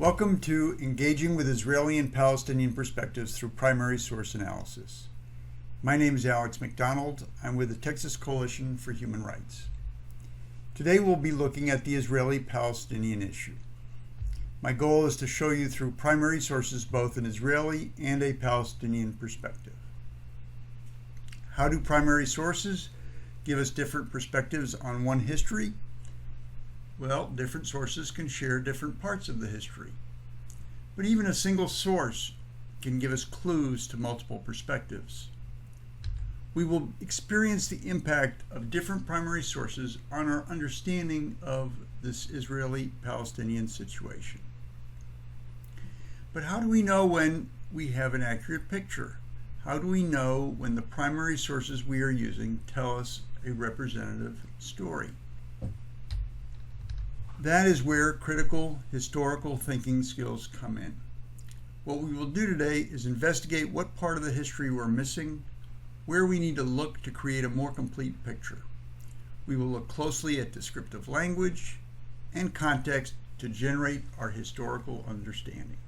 Welcome to Engaging with Israeli and Palestinian Perspectives through Primary Source Analysis. My name is Alex McDonald. I'm with the Texas Coalition for Human Rights. Today we'll be looking at the Israeli-Palestinian issue. My goal is to show you through primary sources both an Israeli and a Palestinian perspective. How do primary sources give us different perspectives on one history? Well, different sources can share different parts of the history. But even a single source can give us clues to multiple perspectives. We will experience the impact of different primary sources on our understanding of this Israeli-Palestinian situation. But how do we know when we have an accurate picture? How do we know when the primary sources we are using tell us a representative story? That is where critical historical thinking skills come in. What we will do today is investigate what part of the history we're missing, where we need to look to create a more complete picture. We will look closely at descriptive language and context to generate our historical understanding.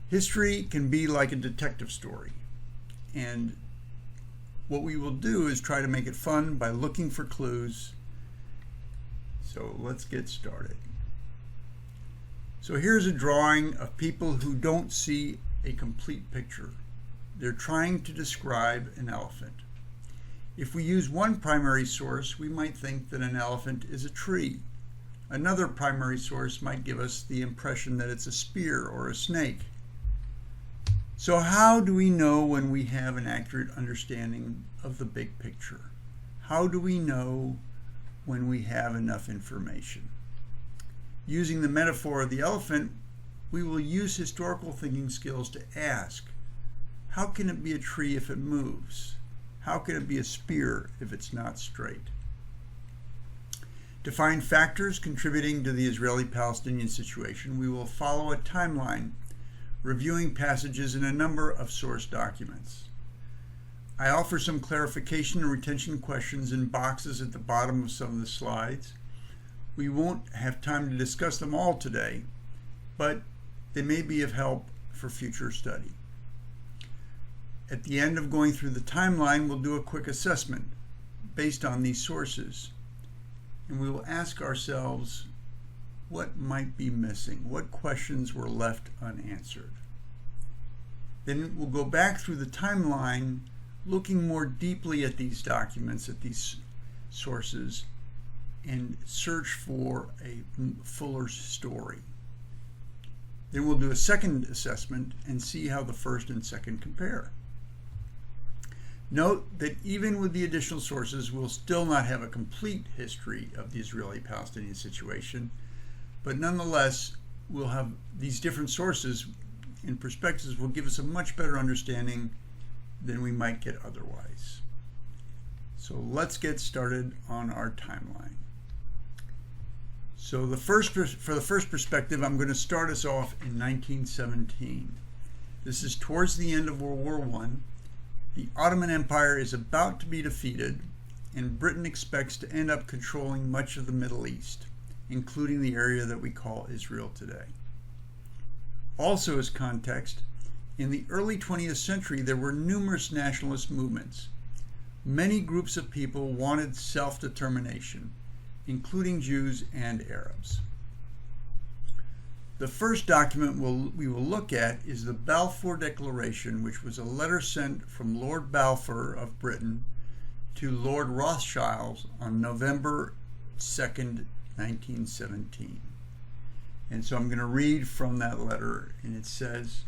History can be like a detective story, and what we will do is try to make it fun by looking for clues. So let's get started. So here's a drawing of people who don't see a complete picture. They're trying to describe an elephant. If we use one primary source, we might think that an elephant is a tree. Another primary source might give us the impression that it's a spear or a snake. So how do we know when we have an accurate understanding of the big picture? How do we know when we have enough information? Using the metaphor of the elephant, we will use historical thinking skills to ask, how can it be a tree if it moves? How can it be a spear if it's not straight? To find factors contributing to the Israeli-Palestinian situation, we will follow a timeline, reviewing passages in a number of source documents. I offer some clarification and retention questions in boxes at the bottom of some of the slides. We won't have time to discuss them all today, but they may be of help for future study. At the end of going through the timeline, we'll do a quick assessment based on these sources, and we will ask ourselves what might be missing, what questions were left unanswered. Then we'll go back through the timeline, looking more deeply at these documents, at these sources, and search for a fuller story. Then we'll do a second assessment and see how the first and second compare. Note that even with the additional sources, we'll still not have a complete history of the Israeli-Palestinian situation, but nonetheless, we'll have these different sources and perspectives will give us a much better understanding than we might get otherwise. So let's get started on our timeline. So for the first perspective, I'm going to start us off in 1917. This is towards the end of World War I. The Ottoman Empire is about to be defeated, and Britain expects to end up controlling much of the Middle East, including the area that we call Israel today. Also as context, in the early 20th century, there were numerous nationalist movements. Many groups of people wanted self-determination, including Jews and Arabs. The first document we will look at is the Balfour Declaration, which was a letter sent from Lord Balfour of Britain to Lord Rothschild on November 2nd, 1917. And so I'm going to read from that letter, and it says,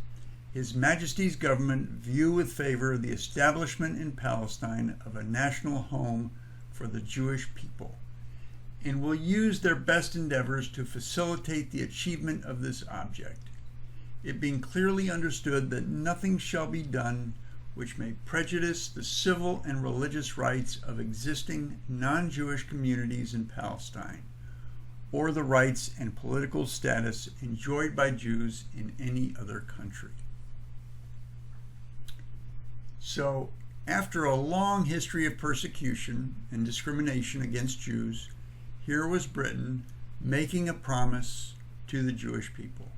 His Majesty's government view with favor the establishment in Palestine of a national home for the Jewish people, and will use their best endeavors to facilitate the achievement of this object, it being clearly understood that nothing shall be done which may prejudice the civil and religious rights of existing non-Jewish communities in Palestine, or the rights and political status enjoyed by Jews in any other country. So, after a long history of persecution and discrimination against Jews, here was Britain making a promise to the Jewish people.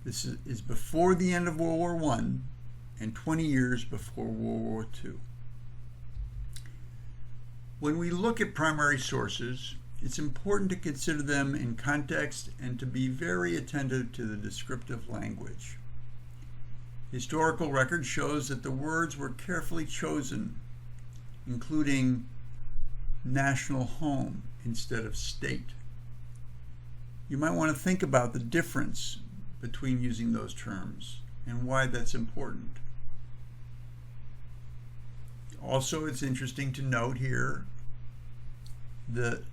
This is before the end of World War I and 20 years before World War II. When we look at primary sources, it's important to consider them in context and to be very attentive to the descriptive language. Historical record shows that the words were carefully chosen, including national home instead of state. You might want to think about the difference between using those terms and why that's important. Also, it's interesting to note here the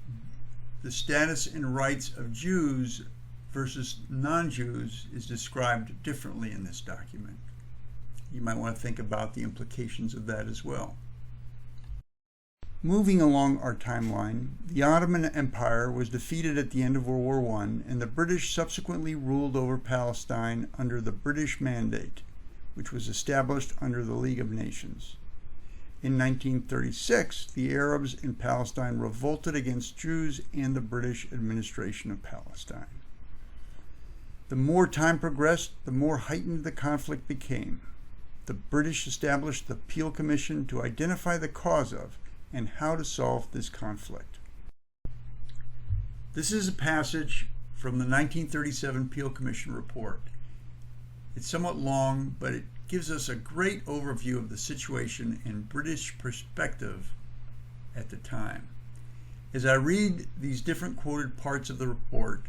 status and rights of Jews versus non-Jews is described differently in this document. You might want to think about the implications of that as well. Moving along our timeline, the Ottoman Empire was defeated at the end of World War I, and the British subsequently ruled over Palestine under the British Mandate, which was established under the League of Nations. In 1936, the Arabs in Palestine revolted against Jews and the British administration of Palestine. The more time progressed, the more heightened the conflict became. The British established the Peel Commission to identify the cause of and how to solve this conflict. This is a passage from the 1937 Peel Commission report. It's somewhat long, but it gives us a great overview of the situation in British perspective at the time. As I read these different quoted parts of the report,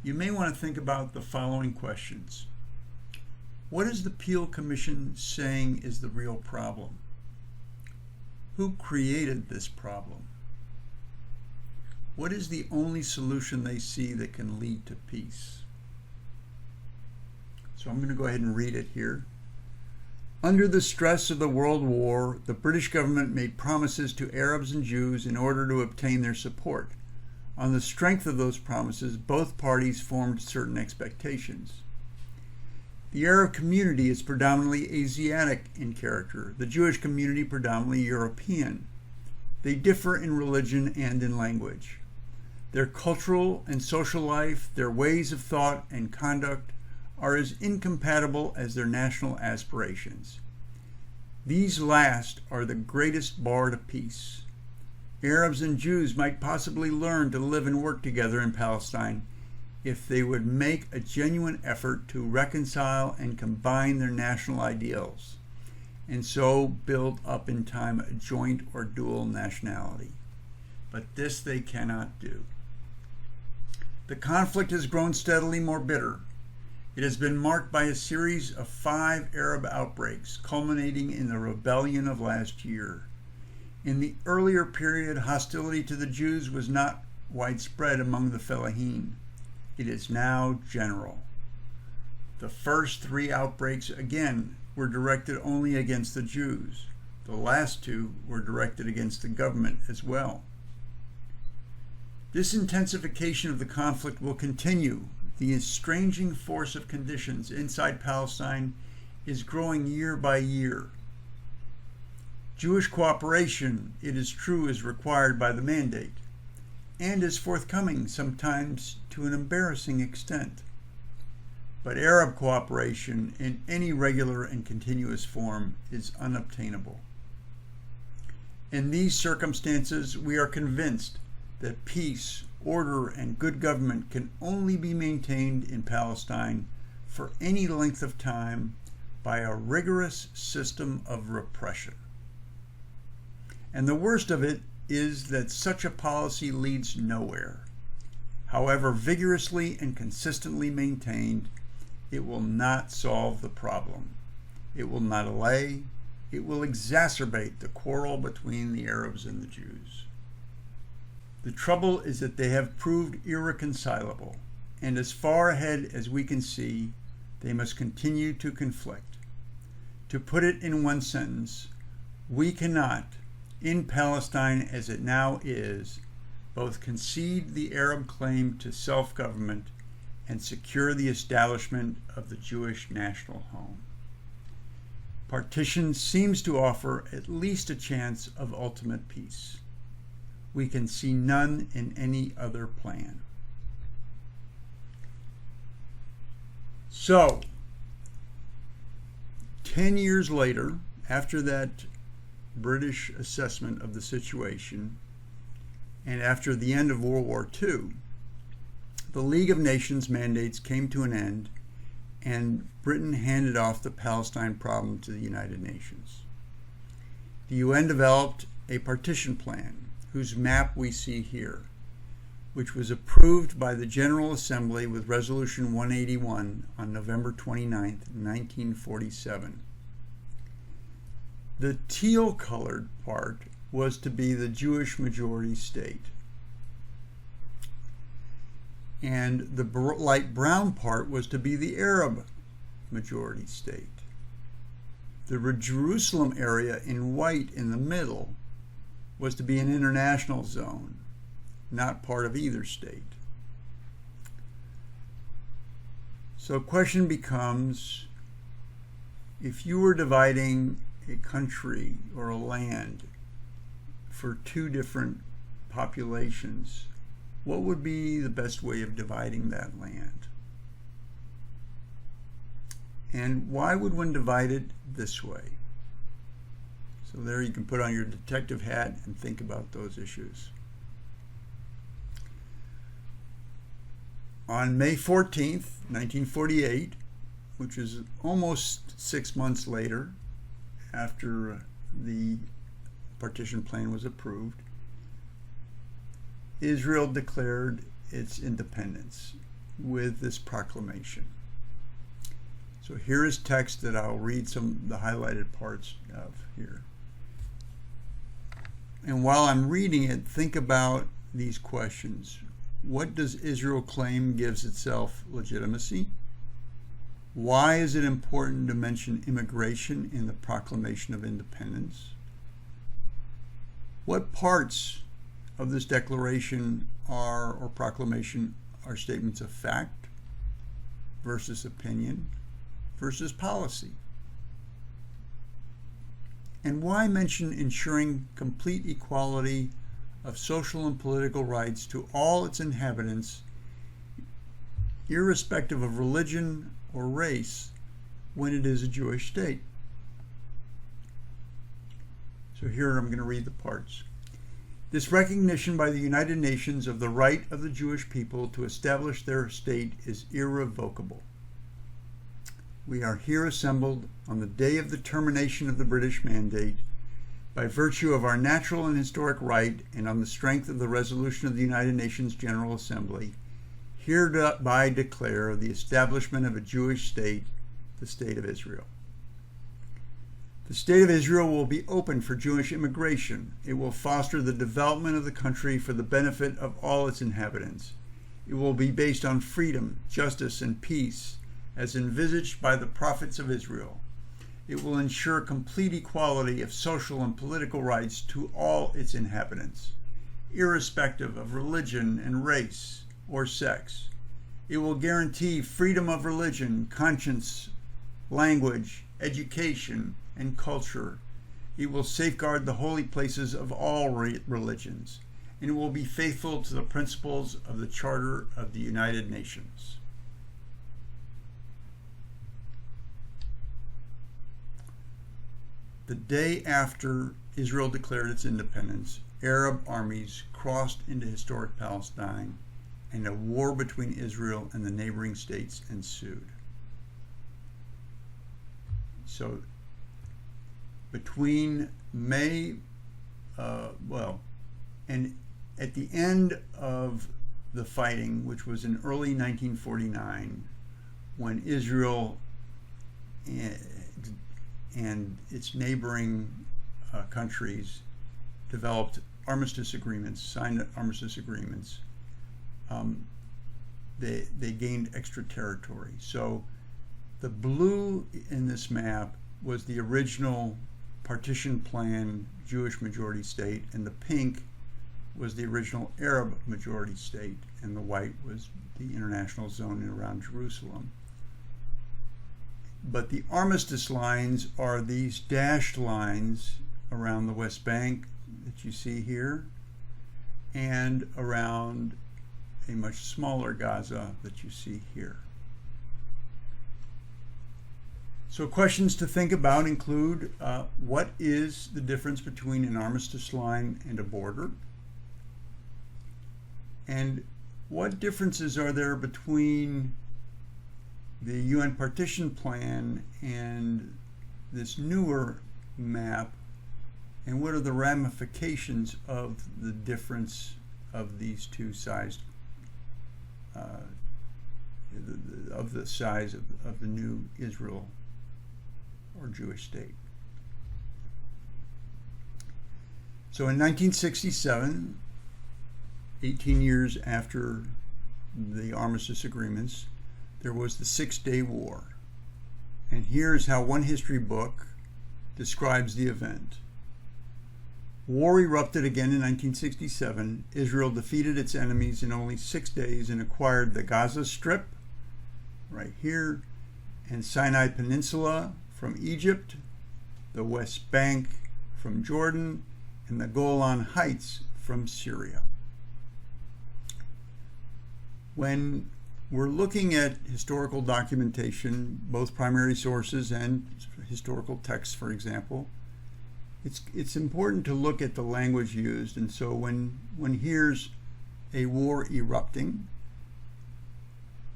you may want to think about the following questions. What is the Peel Commission saying is the real problem? Who created this problem? What is the only solution they see that can lead to peace? So I'm going to go ahead and read it here. Under the stress of the World War, the British government made promises to Arabs and Jews in order to obtain their support. On the strength of those promises, both parties formed certain expectations. The Arab community is predominantly Asiatic in character, the Jewish community predominantly European. They differ in religion and in language. Their cultural and social life, their ways of thought and conduct are as incompatible as their national aspirations. These last are the greatest bar to peace. Arabs and Jews might possibly learn to live and work together in Palestine if they would make a genuine effort to reconcile and combine their national ideals, and so build up in time a joint or dual nationality. But this they cannot do. The conflict has grown steadily more bitter. It has been marked by a series of 5 Arab outbreaks, culminating in the rebellion of last year. In the earlier period, hostility to the Jews was not widespread among the Fellahin. It is now general. The first 3 outbreaks, again, were directed only against the Jews. The last 2 were directed against the government as well. This intensification of the conflict will continue. The estranging force of conditions inside Palestine is growing year by year. Jewish cooperation, it is true, is required by the mandate, and is forthcoming sometimes to an embarrassing extent. But Arab cooperation in any regular and continuous form is unobtainable. In these circumstances, we are convinced that peace, order, and good government can only be maintained in Palestine for any length of time by a rigorous system of repression. And the worst of it is that such a policy leads nowhere. However vigorously and consistently maintained, it will not solve the problem. It will not allay, it will exacerbate the quarrel between the Arabs and the Jews. The trouble is that they have proved irreconcilable, and as far ahead as we can see, they must continue to conflict. To put it in one sentence, we cannot, in Palestine as it now is, both concede the Arab claim to self-government and secure the establishment of the Jewish national home. Partition seems to offer at least a chance of ultimate peace. We can see none in any other plan. So, 10 years later, after that British assessment of the situation, and after the end of World War II, the League of Nations mandates came to an end, and Britain handed off the Palestine problem to the United Nations. The UN developed a partition plan, whose map we see here, which was approved by the General Assembly with Resolution 181 on November 29, 1947. The teal-colored part was to be the Jewish majority state, and the light brown part was to be the Arab majority state. The Jerusalem area in white in the middle was to be an international zone, not part of either state. So the question becomes, if you were dividing a country or a land for two different populations, what would be the best way of dividing that land? And why would one divide it this way? So there you can put on your detective hat and think about those issues. On May 14th, 1948, which is almost 6 months later after the Partition Plan was approved, Israel declared its independence with this proclamation. So here is text that I'll read some of the highlighted parts of here. And while I'm reading it, think about these questions. What does Israel claim gives itself legitimacy? Why is it important to mention immigration in the Proclamation of Independence? What parts of this declaration or proclamation are statements of fact versus opinion versus policy? And why mention ensuring complete equality of social and political rights to all its inhabitants, irrespective of religion or race, when it is a Jewish state? So here I'm going to read the parts. This recognition by the United Nations of the right of the Jewish people to establish their state is irrevocable. We are here assembled on the day of the termination of the British mandate by virtue of our natural and historic right and on the strength of the resolution of the United Nations General Assembly, hereby declare the establishment of a Jewish state, the State of Israel. The State of Israel will be open for Jewish immigration. It will foster the development of the country for the benefit of all its inhabitants. It will be based on freedom, justice, and peace, as envisaged by the prophets of Israel. It will ensure complete equality of social and political rights to all its inhabitants, irrespective of religion and race or sex. It will guarantee freedom of religion, conscience, language, education, and culture. It will safeguard the holy places of all religions, and it will be faithful to the principles of the Charter of the United Nations. The day after Israel declared its independence, Arab armies crossed into historic Palestine, and a war between Israel and the neighboring states ensued. So between May, and at the end of the fighting, which was in early 1949, when Israel and its neighboring countries developed armistice agreements, signed armistice agreements, they gained extra territory. So the blue in this map was the original Partition Plan Jewish majority state, and the pink was the original Arab majority state, and the white was the international zone around Jerusalem. But the armistice lines are these dashed lines around the West Bank that you see here, and around a much smaller Gaza that you see here. So questions to think about include what is the difference between an armistice line and a border? And what differences are there between the UN Partition Plan and this newer map? And what are the ramifications of the difference of these two sized, of the size of the new Israel or Jewish state? So in 1967, 18 years after the armistice agreements, there was the Six-Day War. And here's how one history book describes the event. War erupted again in 1967. Israel defeated its enemies in only 6 days and acquired the Gaza Strip, right here, and Sinai Peninsula from Egypt, the West Bank from Jordan, and the Golan Heights from Syria. When we're looking at historical documentation, both primary sources and historical texts, for example, it's important to look at the language used. And so when here's a war erupting,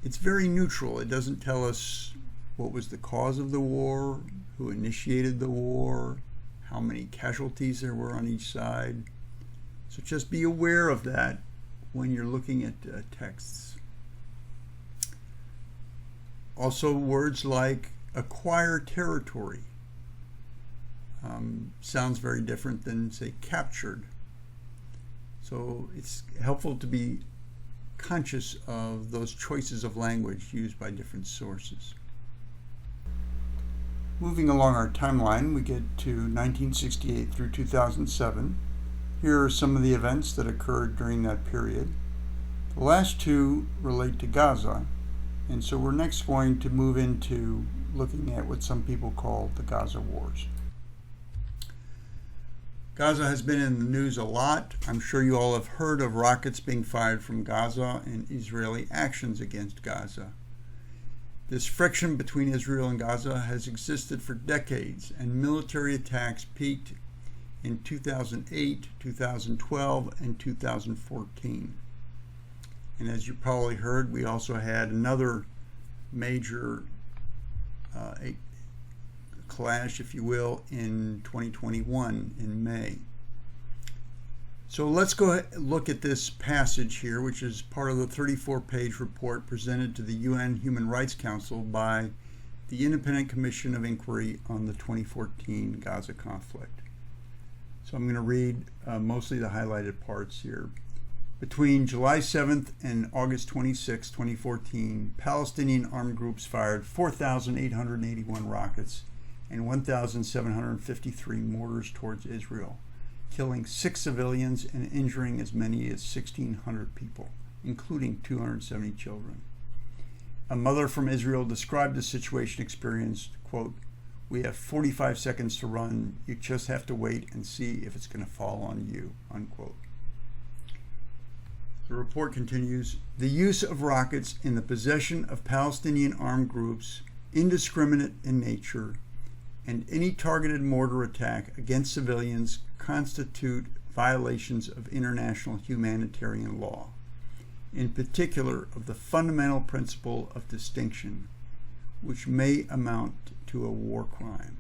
it's very neutral. It doesn't tell us what was the cause of the war, who initiated the war, how many casualties there were on each side. So just be aware of that when you're looking at texts. Also, words like acquire territory sounds very different than, say, captured. So it's helpful to be conscious of those choices of language used by different sources. Moving along our timeline, we get to 1968 through 2007. Here are some of the events that occurred during that period. The last two relate to Gaza, and so we're next going to move into looking at what some people call the Gaza Wars. Gaza has been in the news a lot. I'm sure you all have heard of rockets being fired from Gaza and Israeli actions against Gaza. This friction between Israel and Gaza has existed for decades, and military attacks peaked in 2008, 2012, and 2014. And as you probably heard, we also had another major clash, if you will, in 2021 in May. So let's go ahead and look at this passage here, which is part of the 34-page report presented to the UN Human Rights Council by the Independent Commission of Inquiry on the 2014 Gaza Conflict. So I'm going to read mostly the highlighted parts here. Between July 7th and August 26, 2014, Palestinian armed groups fired 4,881 rockets and 1,753 mortars towards Israel, killing 6 civilians and injuring as many as 1,600 people, including 270 children. A mother from Israel described the situation experienced, quote, "We have 45 seconds to run. You just have to wait and see if it's going to fall on you," unquote. The report continues, "The use of rockets in the possession of Palestinian armed groups, indiscriminate in nature, and any targeted mortar attack against civilians constitute violations of international humanitarian law, in particular of the fundamental principle of distinction, which may amount to a war crime."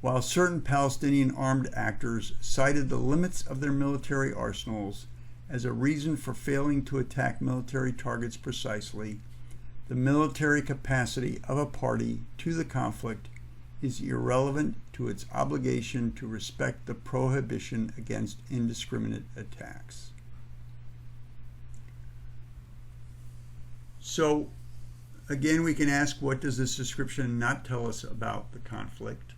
While certain Palestinian armed actors cited the limits of their military arsenals as a reason for failing to attack military targets precisely, the military capacity of a party to the conflict is irrelevant to its obligation to respect the prohibition against indiscriminate attacks. So, again, we can ask, what does this description not tell us about the conflict?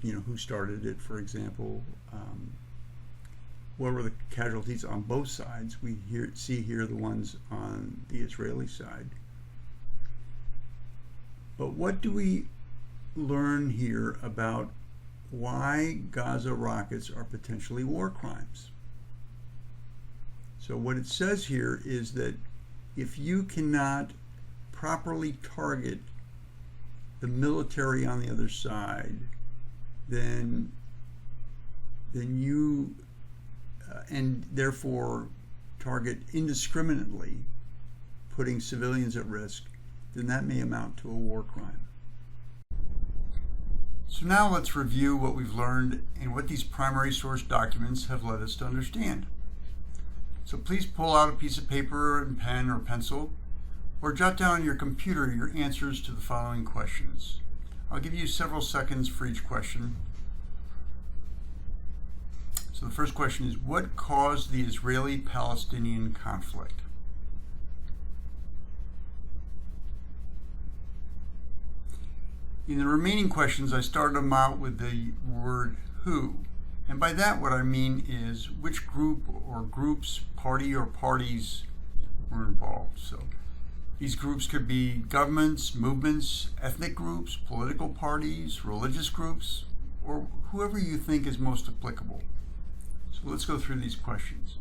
You know, who started it, for example? What were the casualties on both sides? We see here the ones on the Israeli side. But what do we learn here about why Gaza rockets are potentially war crimes? So what it says here is that if you cannot properly target the military on the other side, then you and therefore target indiscriminately putting civilians at risk, then that may amount to a war crime. So now let's review what we've learned and what these primary source documents have led us to understand. So please pull out a piece of paper and pen or pencil, or jot down on your computer your answers to the following questions. I'll give you several seconds for each question. So the first question is, what caused the Israeli-Palestinian conflict? In the remaining questions, I started them out with the word who. And by that, what I mean is which group or groups, party or parties were involved. So these groups could be governments, movements, ethnic groups, political parties, religious groups, or whoever you think is most applicable. So let's go through these questions.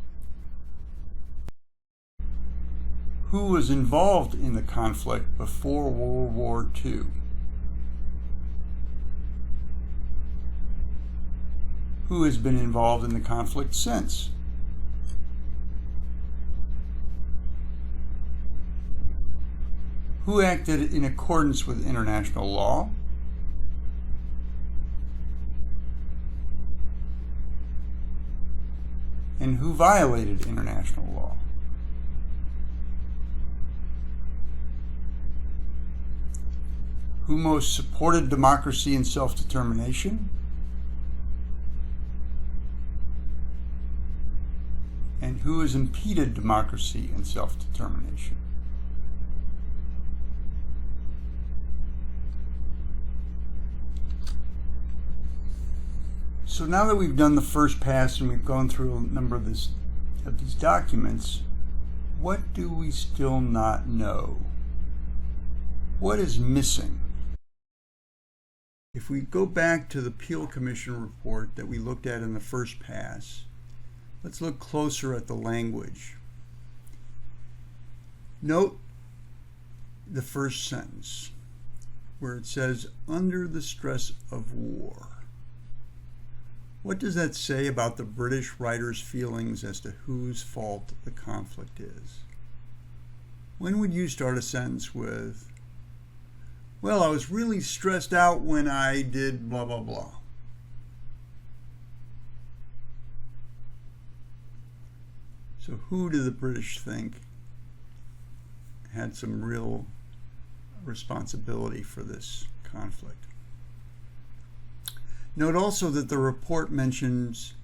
Who was involved in the conflict before World War II? Who has been involved in the conflict since? Who acted in accordance with international law? And who violated international law? Who most supported democracy and self-determination? And who has impeded democracy and self-determination? So now that we've done the first pass and we've gone through a number of these documents, what do we still not know? What is missing? If we go back to the Peel Commission report that we looked at in the first pass, let's look closer at the language. Note the first sentence where it says, under the stress of war. What does that say about the British writer's feelings as to whose fault the conflict is? When would you start a sentence with, well, I was really stressed out when I did blah, blah, blah? So who do the British think had some real responsibility for this conflict? Note also that the report mentions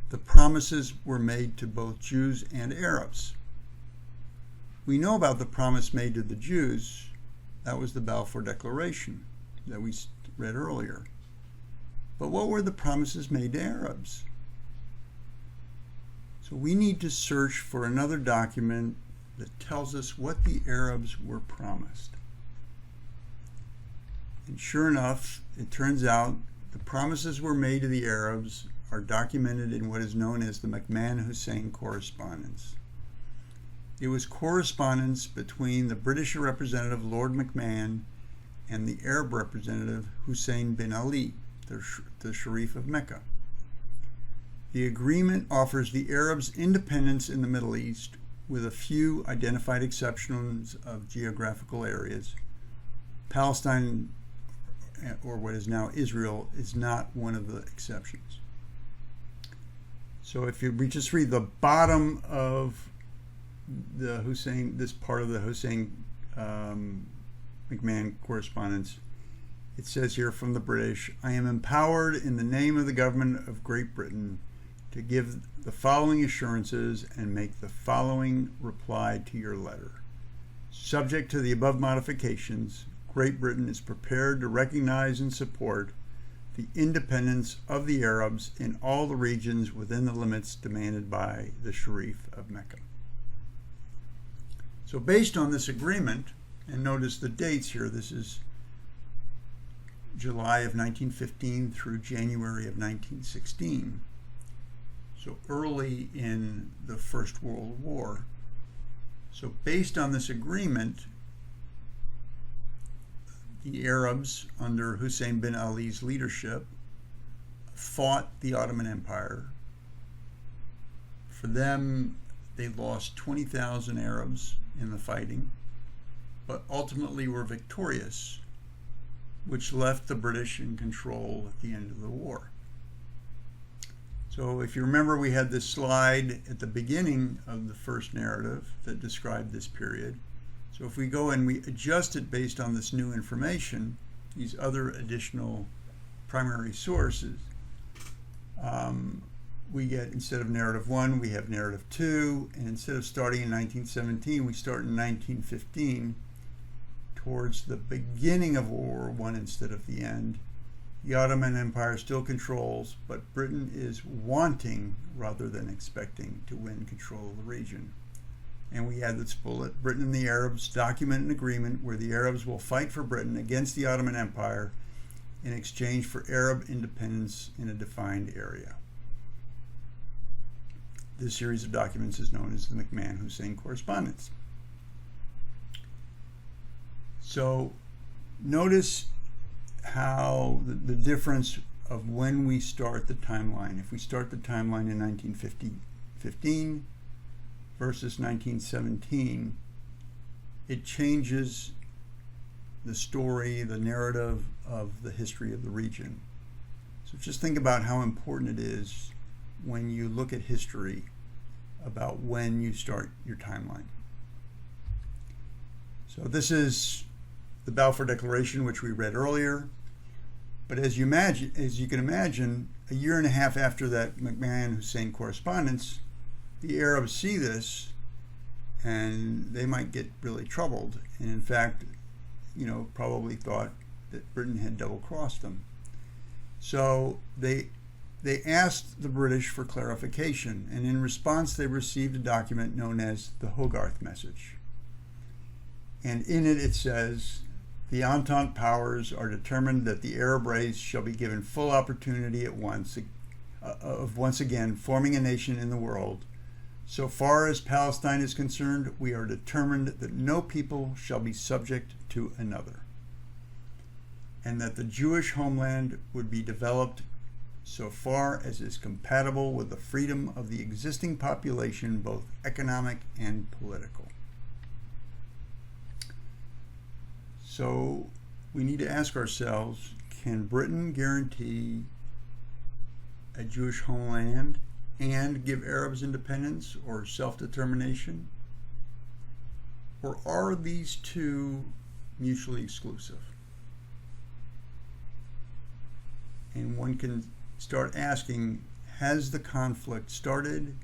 the promises were made to both Jews and Arabs. We know about the promise made to the Jews. That was the Balfour Declaration that we read earlier. But what were the promises made to Arabs? So we need to search for another document that tells us what the Arabs were promised. And sure enough, it turns out the promises were made to the Arabs are documented in what is known as the Mcmahon-Hussein Correspondence. It was correspondence between the British representative Lord Mcmahon and the Arab representative Hussein bin Ali, the Sharif of Mecca. The agreement offers the Arabs independence in the Middle East, with a few identified exceptions of geographical areas. Palestine, or what is now Israel, is not one of the exceptions. So if we just read the bottom of the Hussein, this part of the Hussein Mcmahon Correspondence, it says here from the British, I am empowered in the name of the government of Great Britain to give the following assurances and make the following reply to your letter. Subject to the above modifications, Great Britain is prepared to recognize and support the independence of the Arabs in all the regions within the limits demanded by the Sharif of Mecca. So based on this agreement, and notice the dates here, this is July of 1915 through January of 1916, so early in the First World War. So based on this agreement, the Arabs under Hussein bin Ali's leadership fought the Ottoman Empire. For them, they lost 20,000 Arabs in the fighting, but ultimately were victorious, which left the British in control at the end of the war. So if you remember, we had this slide at the beginning of the first narrative that described this period. So if we go and we adjust it based on this new information, these other additional primary sources, we get, instead of narrative 1, we have narrative 2, and instead of starting in 1917, we start in 1915, towards the beginning of World War I instead of the end. The Ottoman Empire still controls, but Britain is wanting rather than expecting to win control of the region. And we add this bullet: Britain and the Arabs document an agreement where the Arabs will fight for Britain against the Ottoman Empire in exchange for Arab independence in a defined area. This series of documents is known as the Mcmahon-Hussein Correspondence. So notice how the difference of when we start the timeline. If we start the timeline in 1915 versus 1917, it changes the story, the narrative of the history of the region. So just think about how important it is when you look at history about when you start your timeline. So this is the Balfour Declaration, which we read earlier. But as you can imagine, a year and a half after that Mcmahon-Hussein Correspondence, the Arabs see this and they might get really troubled. And in fact, probably thought that Britain had double-crossed them. So they asked the British for clarification, and in response they received a document known as the Hogarth Message. And in it, it says, the Entente powers are determined that the Arab race shall be given full opportunity at once of once again forming a nation in the world. So far as Palestine is concerned, we are determined that no people shall be subject to another, and that the Jewish homeland would be developed so far as is compatible with the freedom of the existing population, both economic and political. So we need to ask ourselves, can Britain guarantee a Jewish homeland and give Arabs independence or self-determination? Or are these two mutually exclusive? And one can start asking, has the conflict started,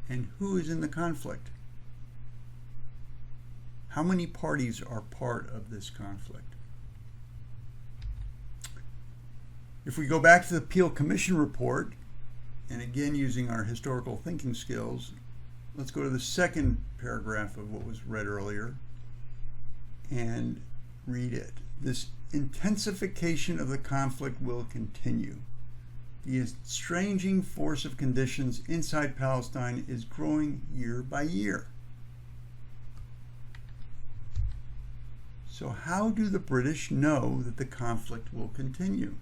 and who is in the conflict? How many parties are part of this conflict? If we go back to the Peel Commission report, and again using our historical thinking skills, let's go to the second paragraph of what was read earlier and read it. This intensification of the conflict will continue. The estranging force of conditions inside Palestine is growing year by year. So how do the British know that the conflict will continue?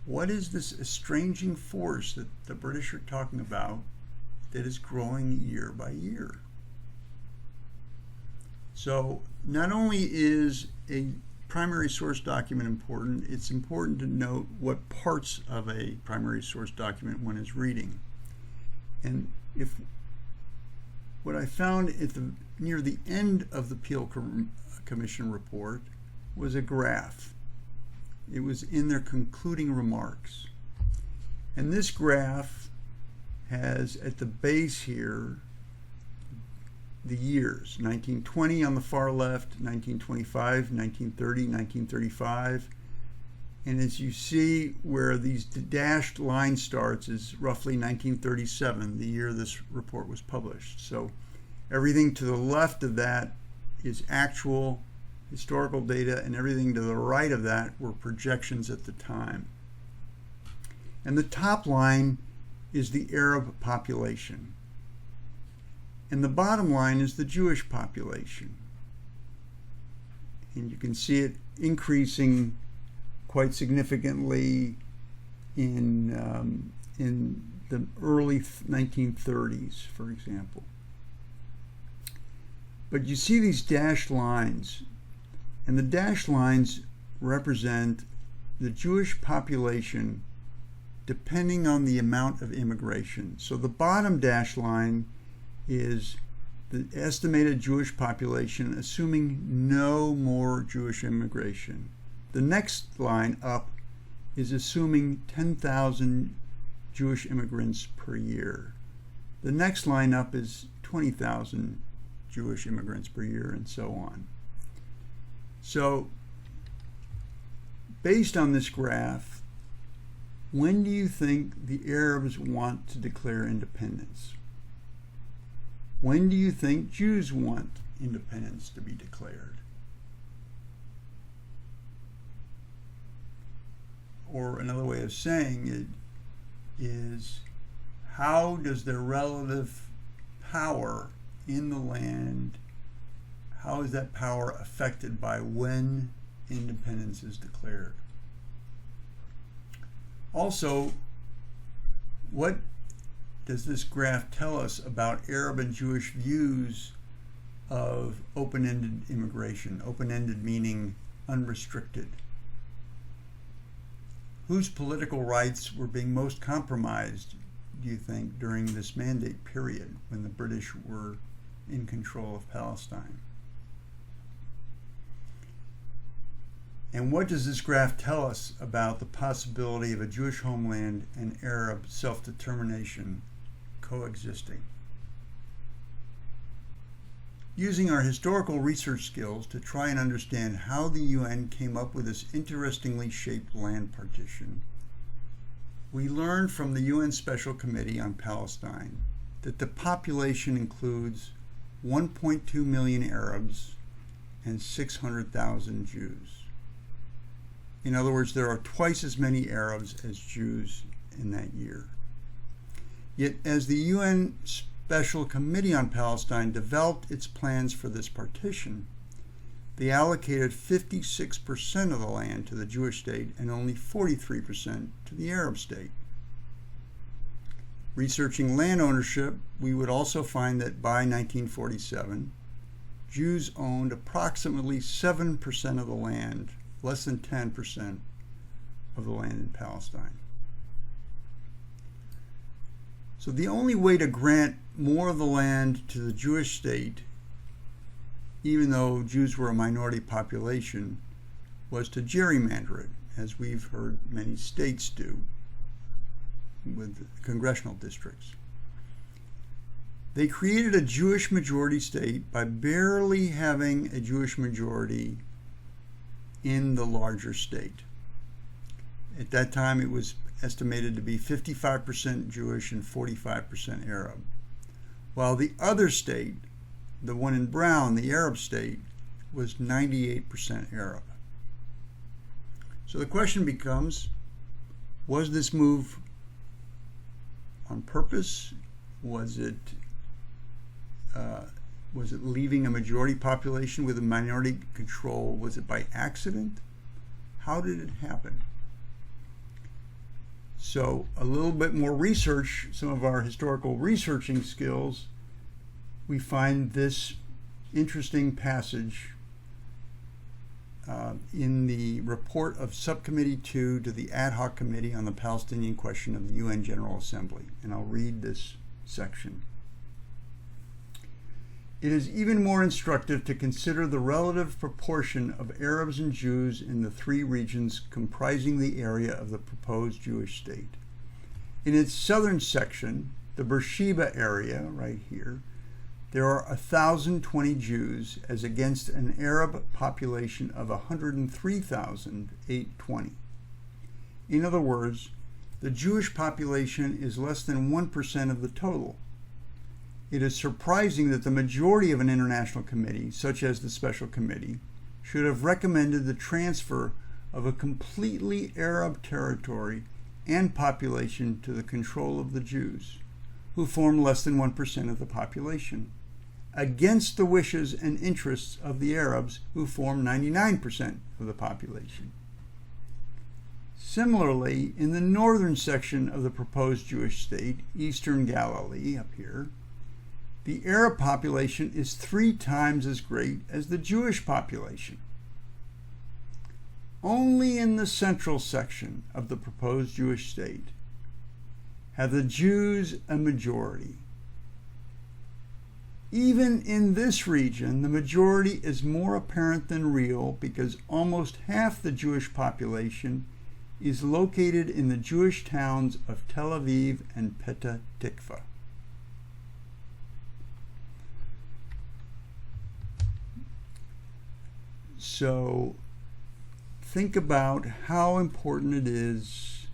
What is this estranging force that the British are talking about that is growing year by year? So not only is a primary source document important, it's important to note what parts of a primary source document one is reading. And what I found near the end of the Peel Commission report was a graph. It was in their concluding remarks. And this graph has at the base here the years, 1920 on the far left, 1925, 1930, 1935. And as you see where these dashed line starts is roughly 1937, the year this report was published. So everything to the left of that is actual historical data, and everything to the right of that were projections at the time. And the top line is the Arab population. And the bottom line is the Jewish population. And you can see it increasing quite significantly in the early 1930s, for example. But you see these dashed lines, and the dashed lines represent the Jewish population depending on the amount of immigration. So the bottom dashed line is the estimated Jewish population, assuming no more Jewish immigration. The next line up is assuming 10,000 Jewish immigrants per year. The next line up is 20,000 Jewish immigrants per year, and so on. So, based on this graph, when do you think the Arabs want to declare independence? When do you think Jews want independence to be declared? Or another way of saying it is, how does their relative power in the land, how is that power affected by when independence is declared? Also, what does this graph tell us about Arab and Jewish views of open-ended immigration? Open-ended meaning unrestricted. Whose political rights were being most compromised, do you think, during this mandate period when the British were in control of Palestine? And what does this graph tell us about the possibility of a Jewish homeland and Arab self-determination coexisting? Using our historical research skills to try and understand how the UN came up with this interestingly shaped land partition, we learned from the UN Special Committee on Palestine that the population includes 1.2 million Arabs and 600,000 Jews. In other words, there are twice as many Arabs as Jews in that year. Yet, as the UN Special Committee on Palestine developed its plans for this partition, they allocated 56% of the land to the Jewish state and only 43% to the Arab state. Researching land ownership, we would also find that by 1947, Jews owned approximately 7% of the land, less than 10% of the land in Palestine. So the only way to grant more of the land to the Jewish state, even though Jews were a minority population, was to gerrymander it, as we've heard many states do with congressional districts. They created a Jewish majority state by barely having a Jewish majority in the larger state. At that time, it was estimated to be 55% Jewish and 45% Arab, while the other state, the one in brown, the Arab state, was 98% Arab. So the question becomes, was this move on purpose? Was it leaving a majority population with a minority control? Was it by accident? How did it happen? So a little bit more research, some of our historical researching skills, we find this interesting passage in the report of Subcommittee 2 to the Ad Hoc Committee on the Palestinian Question of the UN General Assembly. And I'll read this section. It is even more instructive to consider the relative proportion of Arabs and Jews in the three regions comprising the area of the proposed Jewish state. In its southern section, the Beersheba area, right here, there are 1,020 Jews as against an Arab population of 103,820. In other words, the Jewish population is less than 1% of the total. It is surprising that the majority of an international committee, such as the Special Committee, should have recommended the transfer of a completely Arab territory and population to the control of the Jews, who form less than 1% of the population, against the wishes and interests of the Arabs, who form 99% of the population. Similarly, in the northern section of the proposed Jewish state, Eastern Galilee, up here, the Arab population is 3 times as great as the Jewish population. Only in the central section of the proposed Jewish state have the Jews a majority. Even in this region, the majority is more apparent than real because almost half the Jewish population is located in the Jewish towns of Tel Aviv and Petah Tikva. So think about how important it is,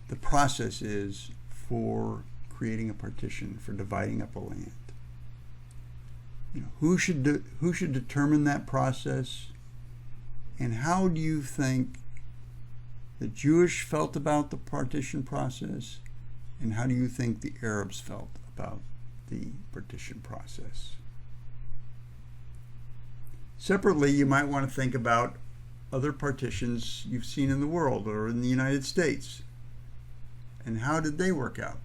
the process is, for creating a partition, for dividing up a land. Who should determine that process, and how do you think the Jewish felt about the partition process, and how do you think the Arabs felt about the partition process? Separately, you might want to think about other partitions you've seen in the world or in the United States, and how did they work out?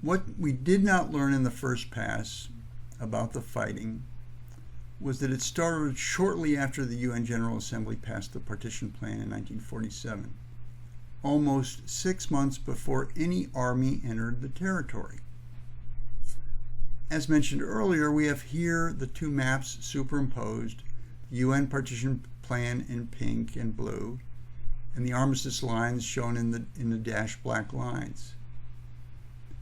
What we did not learn in the first pass about the fighting was that it started shortly after the UN General Assembly passed the Partition Plan in 1947, almost 6 months before any army entered the territory. As mentioned earlier, we have here the 2 maps superimposed, the UN Partition Plan in pink and blue, and the armistice lines shown in the dashed black lines.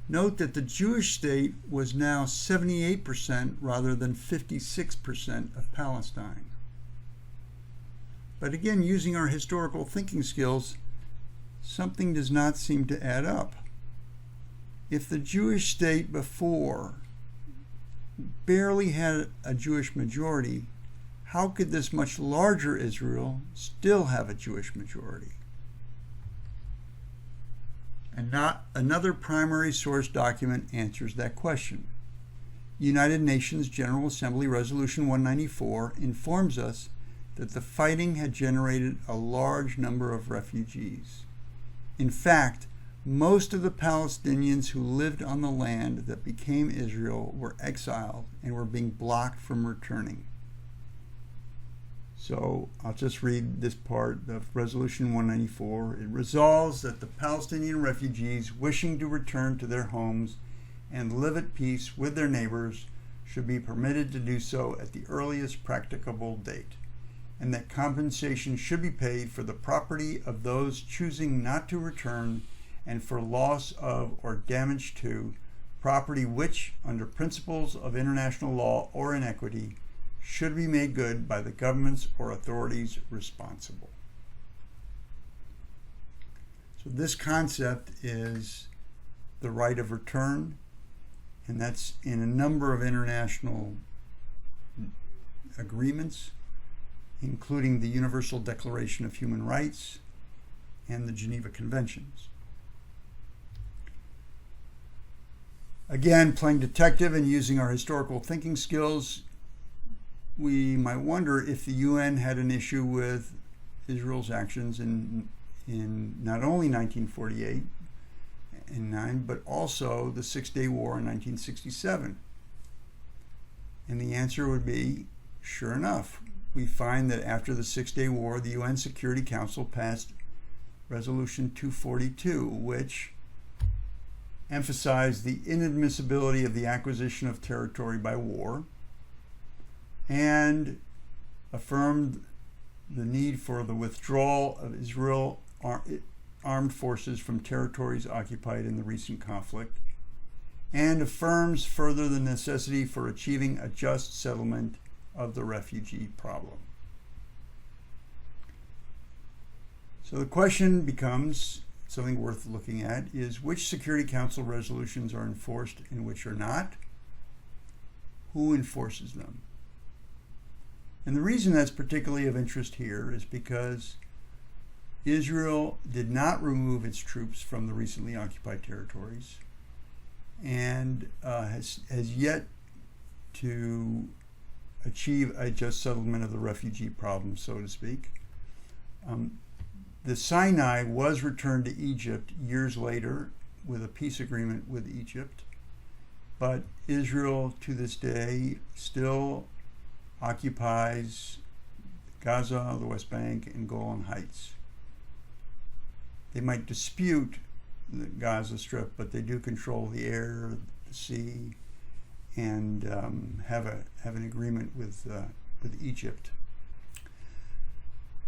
Note that the Jewish state was now 78% rather than 56% of Palestine. But again, using our historical thinking skills, something does not seem to add up. If the Jewish state before barely had a Jewish majority, how could this much larger Israel still have a Jewish majority? And not another primary source document answers that question. United Nations General Assembly Resolution 194 informs us that the fighting had generated a large number of refugees. In fact, most of the Palestinians who lived on the land that became Israel were exiled and were being blocked from returning. So I'll just read this part of Resolution 194. It resolves that the Palestinian refugees wishing to return to their homes and live at peace with their neighbors should be permitted to do so at the earliest practicable date, and that compensation should be paid for the property of those choosing not to return and for loss of or damage to property which, under principles of international law or in equity, should be made good by the governments or authorities responsible. So this concept is the right of return, and that's in a number of international agreements, including the Universal Declaration of Human Rights and the Geneva Conventions. Again, playing detective and using our historical thinking skills, we might wonder if the UN had an issue with Israel's actions in not only 1948 and 9, but also the Six-Day War in 1967. And the answer would be, sure enough. We find that after the Six-Day War, the UN Security Council passed Resolution 242, which emphasized the inadmissibility of the acquisition of territory by war, and affirmed the need for the withdrawal of Israel armed forces from territories occupied in the recent conflict, and affirms further the necessity for achieving a just settlement of the refugee problem. So the question becomes, something worth looking at, is which Security Council resolutions are enforced and which are not? Who enforces them? And the reason that's particularly of interest here is because Israel did not remove its troops from the recently occupied territories and has yet to achieve a just settlement of the refugee problem, so to speak. The Sinai was returned to Egypt years later with a peace agreement with Egypt, but Israel to this day still occupies Gaza, the West Bank, and Golan Heights. They might dispute the Gaza Strip, but they do control the air, the sea, and have an agreement with Egypt.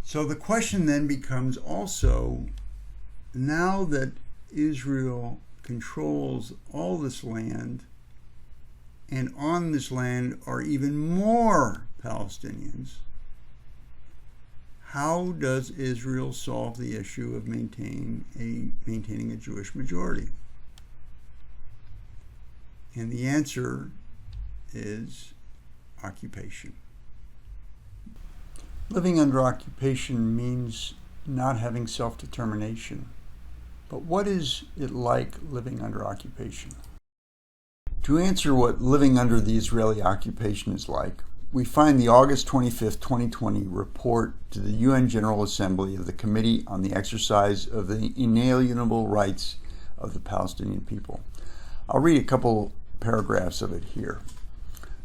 So the question then becomes also, now that Israel controls all this land, and on this land are even more Palestinians, how does Israel solve the issue of maintaining a Jewish majority? And the answer is occupation. Living under occupation means not having self-determination. But what is it like living under occupation? To answer what living under the Israeli occupation is like, we find the August 25, 2020 report to the UN General Assembly of the Committee on the Exercise of the Inalienable Rights of the Palestinian People. I'll read a couple paragraphs of it here.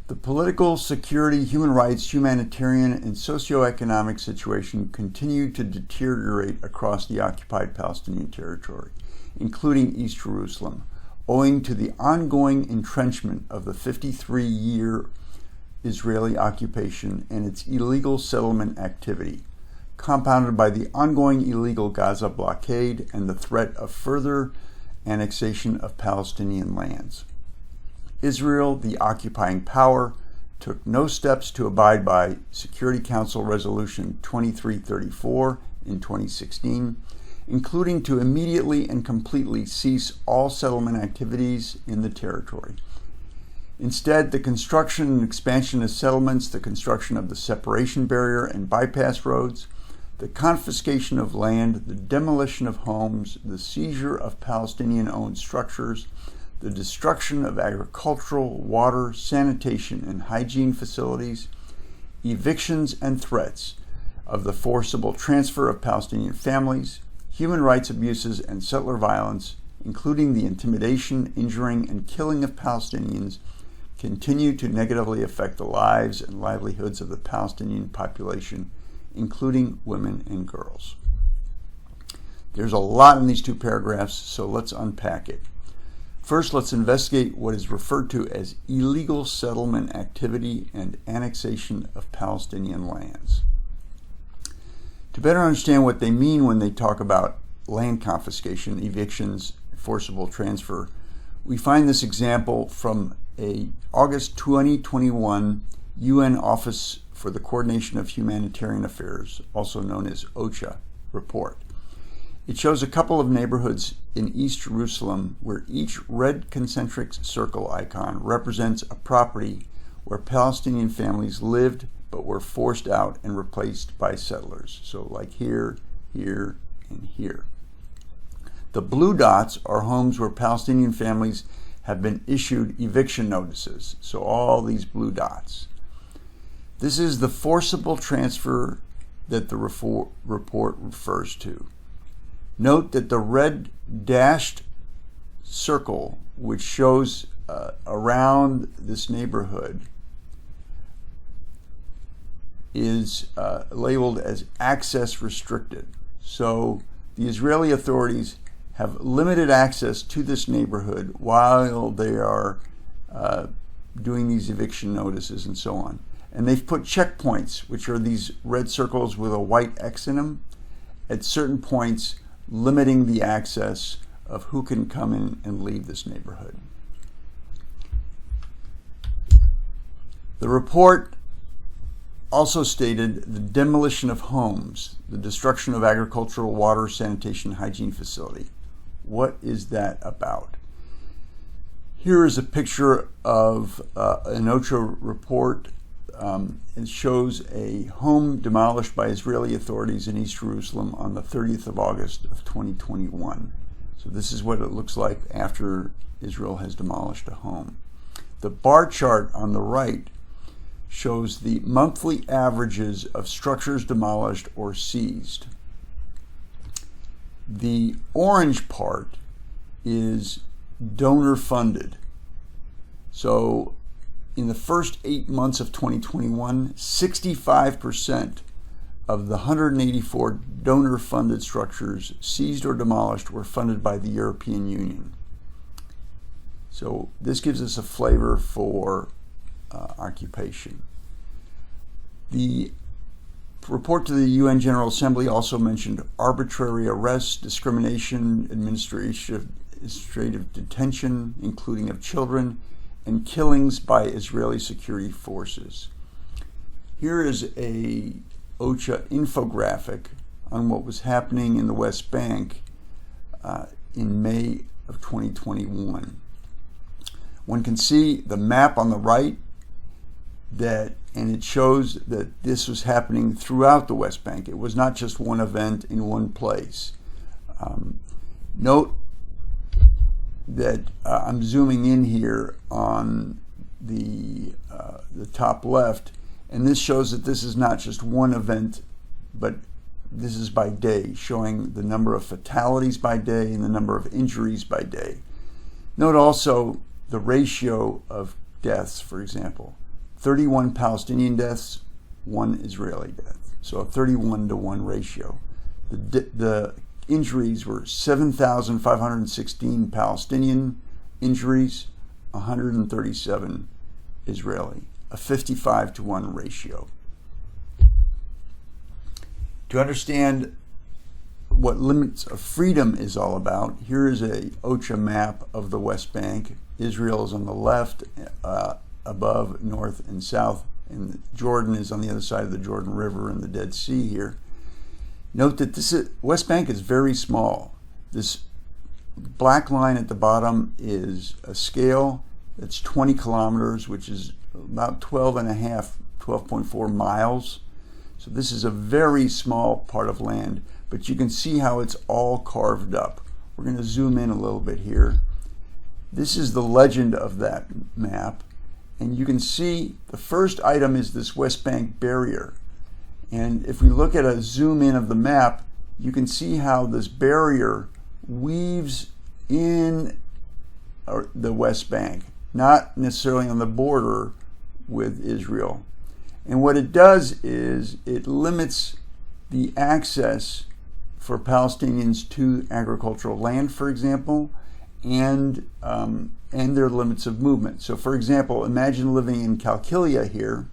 The political, security, human rights, humanitarian, and socioeconomic situation continued to deteriorate across the occupied Palestinian territory, including East Jerusalem, owing to the ongoing entrenchment of the 53-year Israeli occupation and its illegal settlement activity, compounded by the ongoing illegal Gaza blockade and the threat of further annexation of Palestinian lands. Israel, the occupying power, took no steps to abide by Security Council Resolution 2334 in 2016, including to immediately and completely cease all settlement activities in the territory. Instead, the construction and expansion of settlements, the construction of the separation barrier and bypass roads, the confiscation of land, the demolition of homes, the seizure of Palestinian-owned structures, the destruction of agricultural, water, sanitation, and hygiene facilities, evictions and threats of the forcible transfer of Palestinian families, human rights abuses and settler violence, including the intimidation, injuring, and killing of Palestinians, continue to negatively affect the lives and livelihoods of the Palestinian population, including women and girls. There's a lot in these two paragraphs, so let's unpack it. First, let's investigate what is referred to as illegal settlement activity and annexation of Palestinian lands. To better understand what they mean when they talk about land confiscation, evictions, forcible transfer, we find this example from a August 2021 UN Office for the Coordination of Humanitarian Affairs, also known as OCHA, report. It shows a couple of neighborhoods in East Jerusalem where each red concentric circle icon represents a property where Palestinian families lived but were forced out and replaced by settlers. So like here, here, and here. The blue dots are homes where Palestinian families have been issued eviction notices. So all these blue dots. This is the forcible transfer that the report refers to. Note that the red dashed circle, which shows around this neighborhood, is labeled as access restricted. So the Israeli authorities have limited access to this neighborhood while they are doing these eviction notices and so on. And they've put checkpoints, which are these red circles with a white X in them, at certain points, limiting the access of who can come in and leave this neighborhood. The report also stated the demolition of homes, the destruction of agricultural, water, sanitation, hygiene facility. What is that about? Here is a picture of an OCHA report it shows a home demolished by Israeli authorities in East Jerusalem on the 30th of August of 2021. So this is what it looks like after Israel has demolished a home. The bar chart on the right shows the monthly averages of structures demolished or seized. The orange part is donor funded. So in the first 8 months of 2021, 65% of the 184 donor-funded structures seized or demolished were funded by the European Union. So this gives us a flavor for occupation. The report to the UN General Assembly also mentioned arbitrary arrests, discrimination, administrative detention, including of children, and killings by Israeli security forces. Here is a OCHA infographic on what was happening in the West Bank in May of 2021. One can see the map on the right, and it shows that this was happening throughout the West Bank. It was not just one event in one place. Note that I'm zooming in here on the top left, and this shows that this is not just one event, but this is by day, showing the number of fatalities by day and the number of injuries by day. Note also the ratio of deaths, for example, 31 Palestinian deaths, 1 Israeli death, so a 31-to-1 ratio. The injuries were 7,516 Palestinian injuries, 137 Israeli, a 55-to-1 ratio. To understand what limits of freedom is all about, here is a OCHA map of the West Bank. Israel is on the left, above, north, and south, and Jordan is on the other side of the Jordan River and the Dead Sea here. Note that this West Bank is very small. This black line at the bottom is a scale that's 20 kilometers, which is about 12.4 miles. So this is a very small part of land, but you can see how it's all carved up. We're going to zoom in a little bit here. This is the legend of that map, and you can see the first item is this West Bank barrier. And if we look at a zoom in of the map, you can see how this barrier weaves in the West Bank, not necessarily on the border with Israel. And what it does is it limits the access for Palestinians to agricultural land, for example, and their limits of movement. So for example, imagine living in Qalqilia here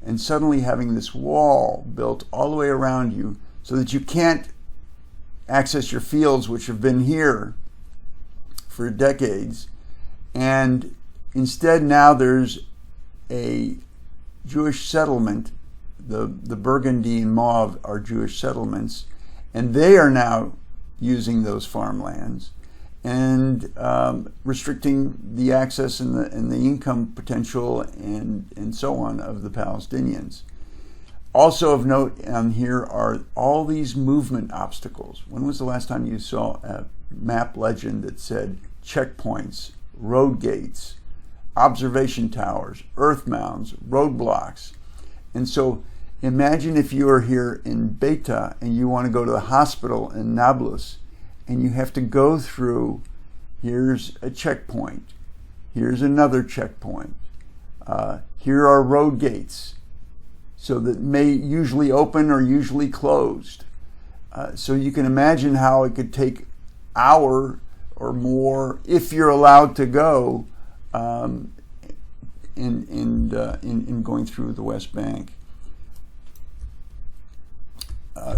and suddenly having this wall built all the way around you so that you can't access your fields, which have been here for decades. And instead now there's a Jewish settlement. The burgundy and mauve are Jewish settlements, and they are now using those farmlands and restricting the access and the income potential and so on of the Palestinians. Also of note here are all these movement obstacles. When was the last time you saw a map legend that said checkpoints, road gates, observation towers, earth mounds, roadblocks? And so imagine if you are here in Beta and you want to go to the hospital in Nablus, and you have to go through, here's a checkpoint, here's another checkpoint, here are road gates, so that may usually open or usually closed. So you can imagine how it could take an hour or more, if you're allowed to go, in going through the West Bank.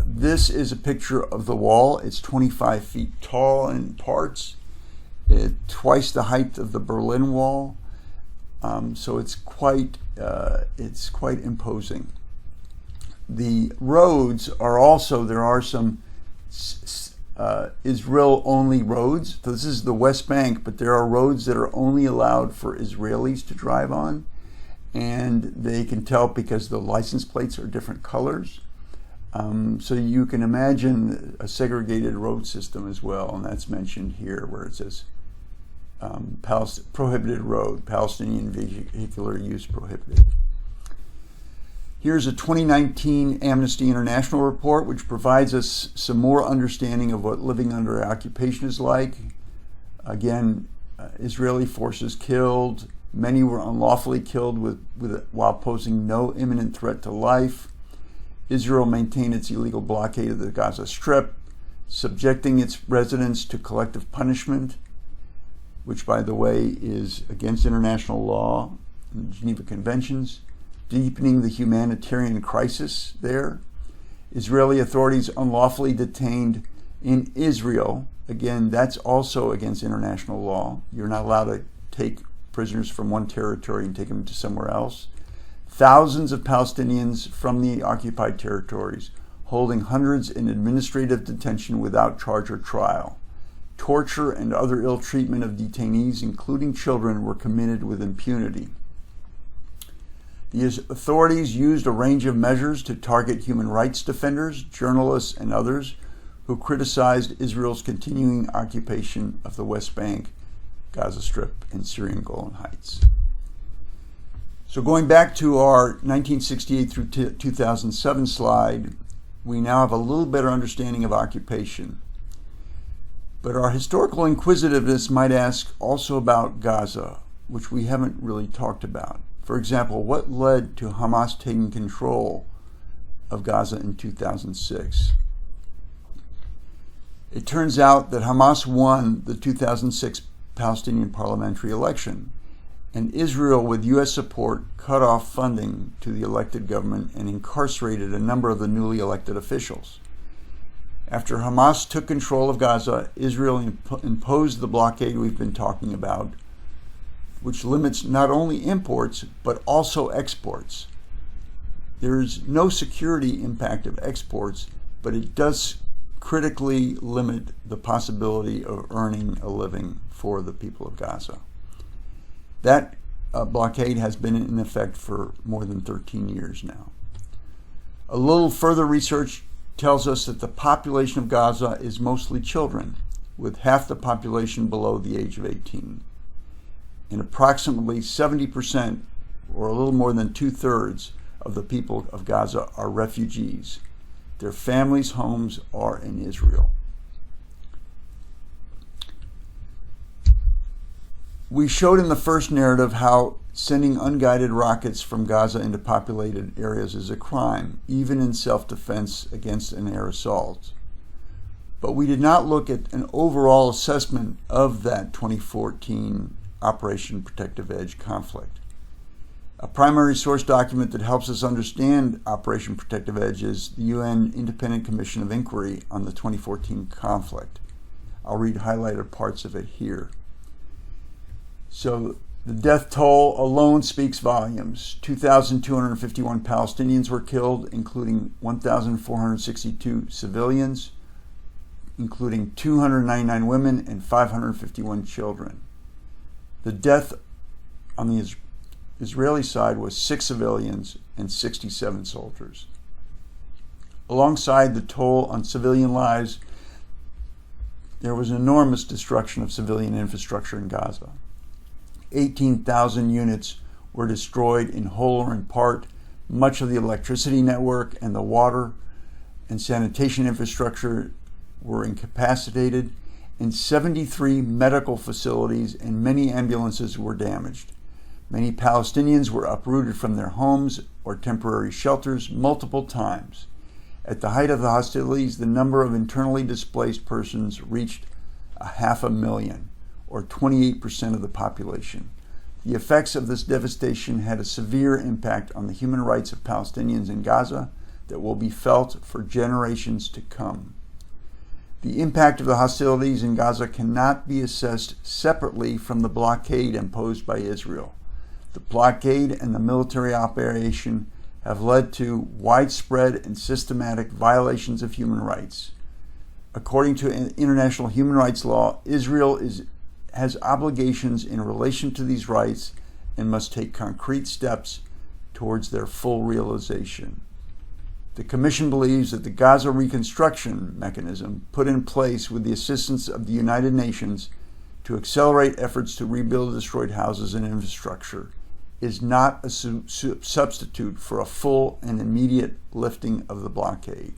This is a picture of the wall. It's 25 feet tall in parts, twice the height of the Berlin Wall. So it's quite imposing. The roads are also, there are some Israel-only roads. So this is the West Bank, but there are roads that are only allowed for Israelis to drive on. and they can tell because the license plates are different colors. So you can imagine a segregated road system as well, and that's mentioned here where it says prohibited road, Palestinian vehicular use prohibited. Here's a 2019 Amnesty International report which provides us some more understanding of what living under occupation is like. Again, Israeli forces killed. Many were unlawfully killed while posing no imminent threat to life. Israel maintained its illegal blockade of the Gaza Strip, subjecting its residents to collective punishment, which, by the way, is against international law and Geneva Conventions, deepening the humanitarian crisis there. Israeli authorities unlawfully detained in Israel. Again, that's also against international law. You're not allowed to take prisoners from one territory and take them to somewhere else. Thousands of Palestinians from the occupied territories, holding hundreds in administrative detention without charge or trial. Torture and other ill treatment of detainees, including children, were committed with impunity. The authorities used a range of measures to target human rights defenders, journalists, and others who criticized Israel's continuing occupation of the West Bank, Gaza Strip, and Syrian Golan Heights. So going back to our 1968 through 2007 slide, we now have a little better understanding of occupation. But our historical inquisitiveness might ask also about Gaza, which we haven't really talked about. For example, what led to Hamas taking control of Gaza in 2006? It turns out that Hamas won the 2006 Palestinian parliamentary election, and Israel, with U.S. support, cut off funding to the elected government and incarcerated a number of the newly elected officials. After Hamas took control of Gaza, Israel imposed the blockade we've been talking about, which limits not only imports, but also exports. There's no security impact of exports, but it does critically limit the possibility of earning a living for the people of Gaza. That blockade has been in effect for more than 13 years now. A little further research tells us that the population of Gaza is mostly children, with half the population below the age of 18. And approximately 70%, or a little more than 2/3, of the people of Gaza are refugees. Their families' homes are in Israel. We showed in the first narrative how sending unguided rockets from Gaza into populated areas is a crime, even in self-defense against an air assault. But we did not look at an overall assessment of that 2014 Operation Protective Edge conflict. A primary source document that helps us understand Operation Protective Edge is the UN Independent Commission of Inquiry on the 2014 conflict. I'll read highlighted parts of it here. So the death toll alone speaks volumes. 2,251 Palestinians were killed, including 1,462 civilians, including 299 women and 551 children. The death on the Israeli side was 6 civilians and 67 soldiers. Alongside the toll on civilian lives, there was enormous destruction of civilian infrastructure in Gaza. 18,000 units were destroyed in whole or in part. Much of the electricity network and the water and sanitation infrastructure were incapacitated, and 73 medical facilities and many ambulances were damaged. Many Palestinians were uprooted from their homes or temporary shelters multiple times. At the height of the hostilities, the number of internally displaced persons reached 500,000, or 28% of the population. The effects of this devastation had a severe impact on the human rights of Palestinians in Gaza that will be felt for generations to come. The impact of the hostilities in Gaza cannot be assessed separately from the blockade imposed by Israel. The blockade and the military operation have led to widespread and systematic violations of human rights. According to international human rights law, Israel has obligations in relation to these rights and must take concrete steps towards their full realization. The Commission believes that the Gaza reconstruction mechanism put in place with the assistance of the United Nations to accelerate efforts to rebuild destroyed houses and infrastructure is not a substitute for a full and immediate lifting of the blockade.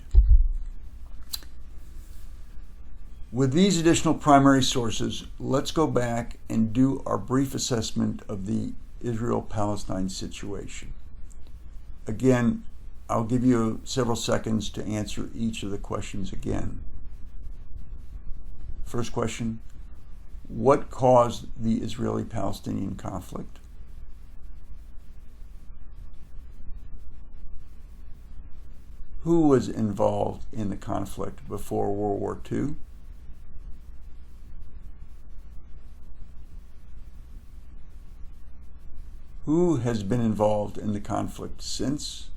With these additional primary sources, let's go back and do our brief assessment of the Israel-Palestine situation. Again, I'll give you several seconds to answer each of the questions again. First question, what caused the Israeli-Palestinian conflict? Who was involved in the conflict before World War II? Who has been involved in the conflict since?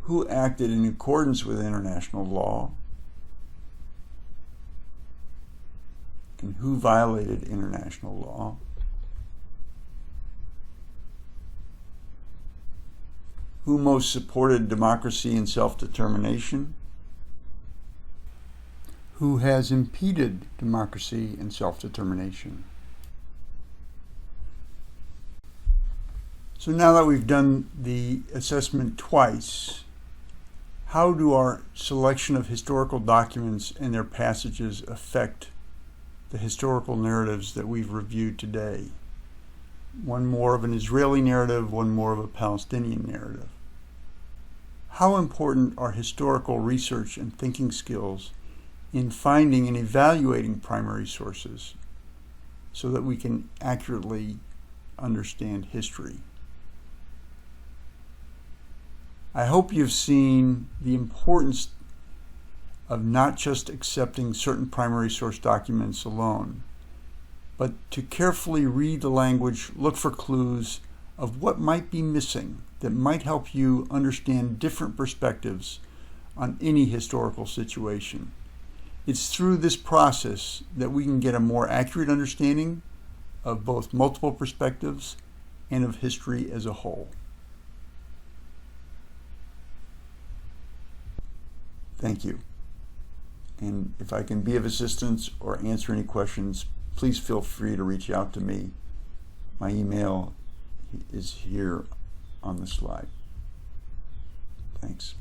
Who acted in accordance with international law? And who violated international law? Who most supported democracy and self-determination? Who has impeded democracy and self-determination? So now that we've done the assessment twice, how do our selection of historical documents and their passages affect the historical narratives that we've reviewed today? One more of an Israeli narrative, one more of a Palestinian narrative. How important are historical research and thinking skills in finding and evaluating primary sources so that we can accurately understand history? I hope you've seen the importance of not just accepting certain primary source documents alone, but to carefully read the language, look for clues of what might be missing that might help you understand different perspectives on any historical situation. It's through this process that we can get a more accurate understanding of both multiple perspectives and of history as a whole. Thank you. And if I can be of assistance or answer any questions, please feel free to reach out to me. My email is here on the slide. Thanks.